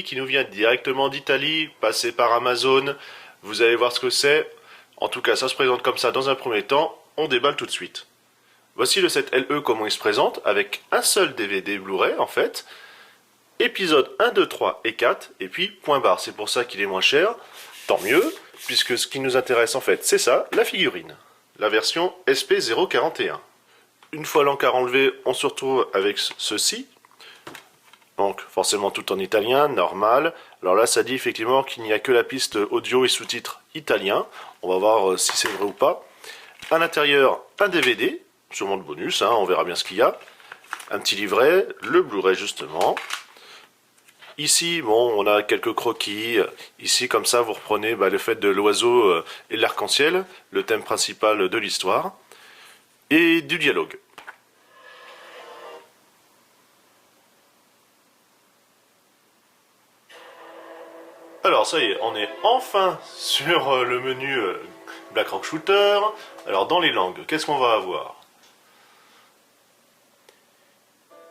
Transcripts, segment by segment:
qui nous vient directement d'Italie, passé par Amazon. Vous allez voir ce que c'est. En tout cas, ça se présente comme ça dans un premier temps. On déballe tout de suite. Voici le set LE comment il se présente, avec un seul DVD Blu-ray en fait. Épisode 1, 2, 3 et 4, et puis point barre. C'est pour ça qu'il est moins cher. Tant mieux, puisque ce qui nous intéresse en fait, c'est ça, la figurine. La version SP041. Une fois l'encart enlevé, on se retrouve avec ceci. Donc forcément tout en italien, normal. Alors là ça dit effectivement qu'il n'y a que la piste audio et sous-titres italiens. On va voir si c'est vrai ou pas. À l'intérieur, un DVD, sûrement le bonus, on verra bien ce qu'il y a. Un petit livret, le Blu-ray justement. Ici, bon, on a quelques croquis. Ici, comme ça, vous reprenez le fait de l'oiseau et l'arc-en-ciel, le thème principal de l'histoire. Et du dialogue. Alors ça y est, on est enfin sur le menu Black Rock Shooter. Alors dans les langues, qu'est-ce qu'on va avoir?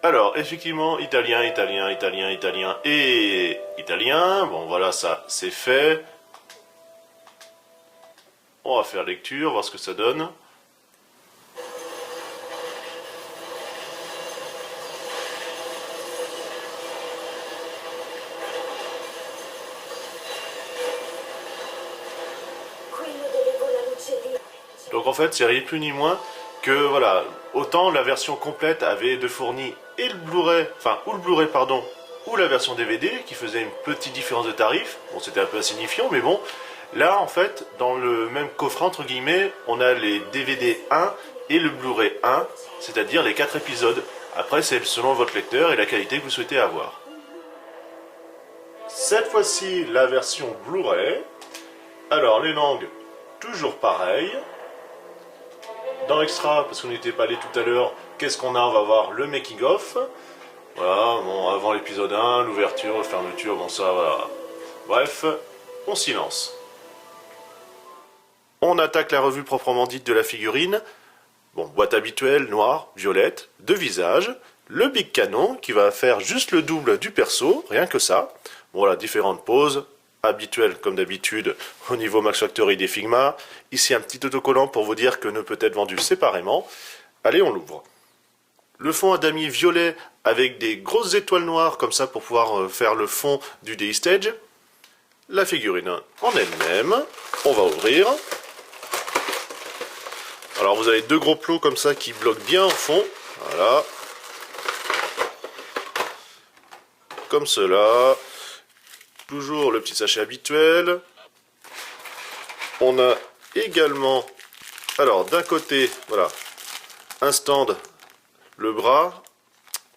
Alors effectivement, italien, italien, italien, italien et italien. Bon voilà, ça c'est fait. On va faire lecture, voir ce que ça donne. Donc en fait, c'est rien plus ni moins que voilà, autant la version complète avait de fourni et le Blu-ray, ou le Blu-ray pardon, ou la version DVD qui faisait une petite différence de tarif. Bon, c'était un peu insignifiant, mais bon. Là, en fait, dans le même coffret entre guillemets, on a les DVD 1 et le Blu-ray 1, c'est-à-dire les 4 épisodes. Après, c'est selon votre lecteur et la qualité que vous souhaitez avoir. Cette fois-ci, la version Blu-ray. Alors, les langues, toujours pareil. Dans l'extra, parce qu'on n'était pas allé tout à l'heure, qu'est-ce qu'on a? On va voir le making-of. Voilà, bon, avant l'épisode 1, l'ouverture, la fermeture, bon ça, voilà. Bref, on s'y lance. On attaque la revue proprement dite de la figurine. Bon, boîte habituelle, noire, violette, deux visages. Le Big Canon, qui va faire juste le double du perso, rien que ça. Bon, voilà, différentes poses. Habituel comme d'habitude au niveau Max Factory des Figma. Ici un petit autocollant pour vous dire que ne peut être vendu séparément. Allez, on l'ouvre. Le fond à damier violet avec des grosses étoiles noires comme ça pour pouvoir faire le fond du DI Stage. La figurine en elle-même. On va ouvrir. Alors vous avez deux gros plots comme ça qui bloquent bien au fond. Voilà. Comme cela. Toujours le petit sachet habituel. On a également, alors d'un côté, voilà, un stand, le bras,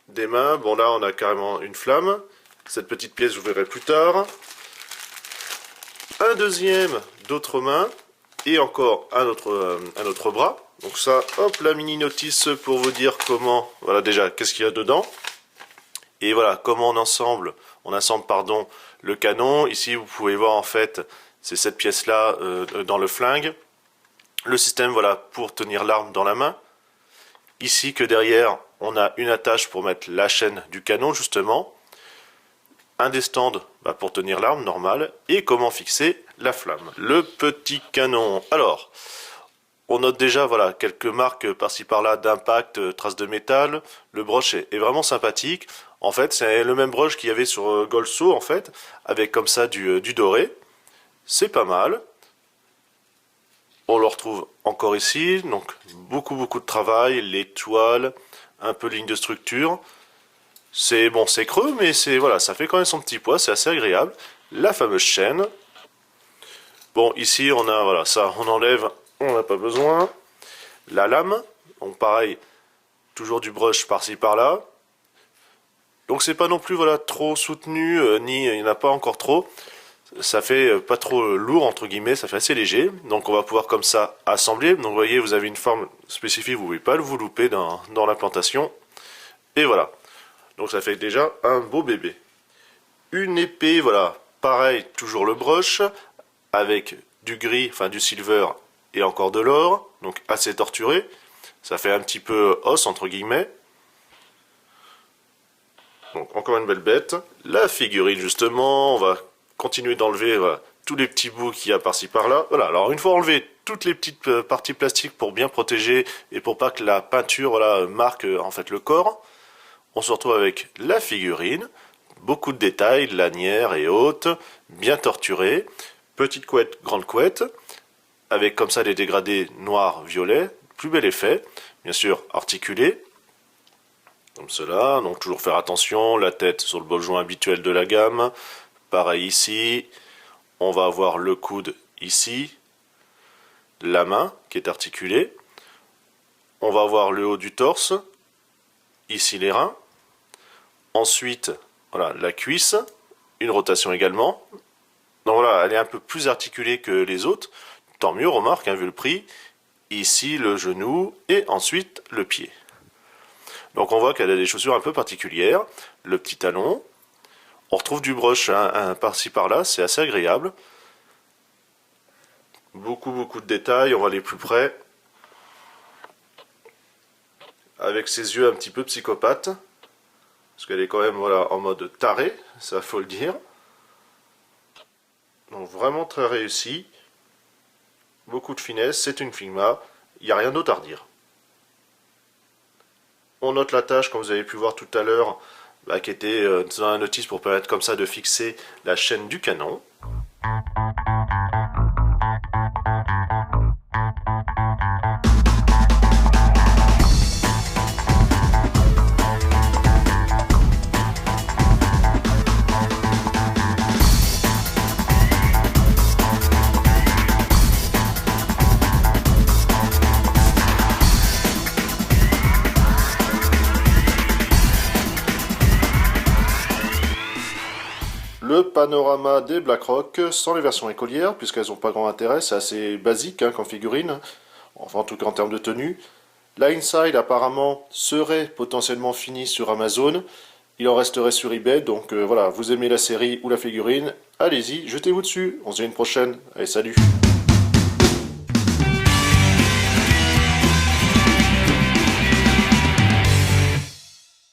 des mains. Bon là on a carrément une flamme. Cette petite pièce vous verrez plus tard. Un deuxième, d'autres mains. Et encore un autre bras. Donc ça, hop, la mini notice pour vous dire comment, voilà déjà, qu'est-ce qu'il y a dedans. Et voilà, comment on assemble le canon. Ici, vous pouvez voir en fait, c'est cette pièce-là dans le flingue. Le système, voilà, pour tenir l'arme dans la main. Ici, que derrière, on a une attache pour mettre la chaîne du canon, justement. Un des stands pour tenir l'arme, normale. Et comment fixer la flamme. Le petit canon. Alors, on note déjà, voilà, quelques marques par-ci par-là d'impact, traces de métal. Le broche est vraiment sympathique. En fait, c'est le même brush qu'il y avait sur Golso, en fait, avec comme ça du doré. C'est pas mal. On le retrouve encore ici, donc beaucoup de travail, l'étoile, un peu ligne de structure. C'est bon, c'est creux, mais c'est voilà, ça fait quand même son petit poids, c'est assez agréable. La fameuse chaîne. Bon, ici on a voilà, ça, on enlève, on n'a pas besoin. La lame, donc pareil, toujours du brush par-ci par-là. Donc c'est pas non plus voilà trop soutenu, ni il n'y en a pas encore trop. Ça fait pas trop lourd entre guillemets, ça fait assez léger. Donc on va pouvoir comme ça assembler. Donc vous voyez, vous avez une forme spécifique, vous ne pouvez pas vous louper dans l'implantation. Et voilà. Donc ça fait déjà un beau bébé. Une épée, voilà, pareil, toujours le brush, avec du gris, enfin du silver et encore de l'or. Donc assez torturé. Ça fait un petit peu os entre guillemets. Donc encore une belle bête. La figurine justement, on va continuer d'enlever voilà, tous les petits bouts qu'il y a par-ci par-là. Voilà, alors une fois enlevé toutes les petites parties plastiques pour bien protéger et pour pas que la peinture voilà, marque en fait le corps, on se retrouve avec la figurine, beaucoup de détails, lanière et autres, bien torturée, petite couette, grande couette, avec comme ça les dégradés noirs, violets, plus bel effet, bien sûr articulé, comme cela, donc toujours faire attention, la tête sur le bol joint habituel de la gamme, pareil ici, on va avoir le coude ici, la main qui est articulée, on va avoir le haut du torse, ici les reins, ensuite voilà la cuisse, une rotation également, donc voilà, elle est un peu plus articulée que les autres, tant mieux, remarque, hein, vu le prix, ici le genou et ensuite le pied. Donc on voit qu'elle a des chaussures un peu particulières, le petit talon, on retrouve du brush hein, par-ci par-là, c'est assez agréable. Beaucoup de détails, on va aller plus près. Avec ses yeux un petit peu psychopathes. Parce qu'elle est quand même voilà, en mode taré, ça faut le dire. Donc vraiment très réussi. Beaucoup de finesse, c'est une Figma, il n'y a rien d'autre à redire. On note la tâche, comme vous avez pu voir tout à l'heure, qui était dans la notice pour permettre comme ça de fixer la chaîne du canon. Le panorama des Blackrock sans les versions écolières, puisqu'elles n'ont pas grand intérêt, c'est assez basique hein, comme figurine, enfin en tout cas en termes de tenue. La Inside apparemment serait potentiellement finie sur Amazon, il en resterait sur eBay, donc voilà, vous aimez la série ou la figurine, allez-y, jetez-vous dessus, on se dit à une prochaine, allez salut.